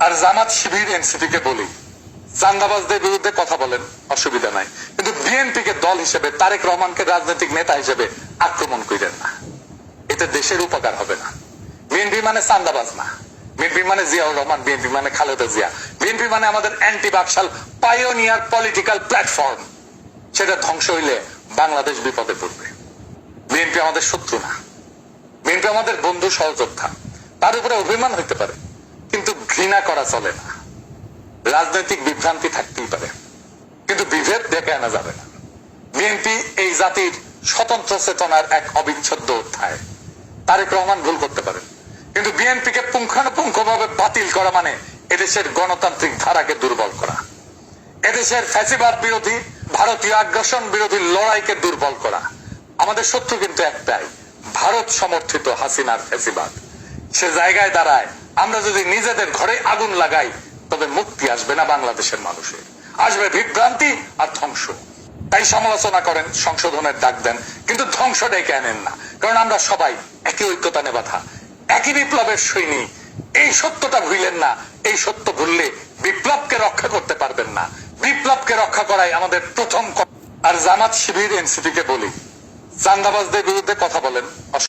আর Jamaat Shibir NCP কে বলি, চান্দাবাজদের বিরুদ্ধে কথা বলেন, অসুবিধা নাই, কিন্তু বিএনপি কে দল হিসেবে, তারেক রহমানকে রাজনৈতিক নেতা হিসেবে আক্রমণ করেন না। এতে দেশের উপকার হবে না। বিএনপি মানে চান্দাবাজ না, বিএনপি মানে জিয়াউর রহমান, বিএনপি মানে খালেদা জিয়া, বিএনপি মানে আমাদের anti Baksal pioneer political platform. সেটা ধ্বংস হইলে বাংলাদেশ বিপদে পড়বে। বিএনপি আমাদের শত্রু না, বিএনপি আমাদের বন্ধু সহযোদ্ধা। তার উপরে অভিমান হইতে পারে, কিন্তু ঘৃণা করা চলে না। রাজনৈতিক বিভ্রান্তি থাকতেই পারে, কিন্তু বিভেদ ডেকে আনা যাবে না। বিএনপি এই জাতির স্বতন্ত্র চেতনার এক অবিচ্ছেদ্য অধ্যায়। তারেক রহমান ভুল করতে পারেন, কিন্তু বিএনপি কে পুঙ্খানুপুঙ্খভাবে বাতিল করা মানে এদেশের গণতান্ত্রিক ধারাকে দুর্বল করা, এদেশের ফ্যাসিবাদ বিরোধী, ভারতীয় আগ্রাসন বিরোধী লড়াইকে দুর্বল করা। আমাদের শত্রু কিন্তু একটাই, ভারত সমর্থিত হাসিনার ফ্যাসিবাদ। সে জায়গায় দাঁড়ায় আমরা যদি নিজেদের ঘরে আগুন লাগাই, তবে মুক্তি আসবে না বাংলাদেশের মানুষের, আসবে বিভ্রান্তি আর ধ্বংস। তাই সমালোচনা করেন, সংশোধনের ডাক দেন, কিন্তু ধ্বংস ডেকে আনেন না। কারণ আমরা সবাই একই ঐক্যতানে বাঁধা, একই বিপ্লবের সৈনিক। এই সত্যটা ভুলেন না। এই সত্য ভুললে বিপ্লবকে রক্ষা করতে পারবেন না। বিপ্লবকে রক্ষা করাই আমাদের প্রথম। আর জামাত শিবির এনসিপি কে বলি, চান্দাবাজদের বিরুদ্ধে কথা বলেন,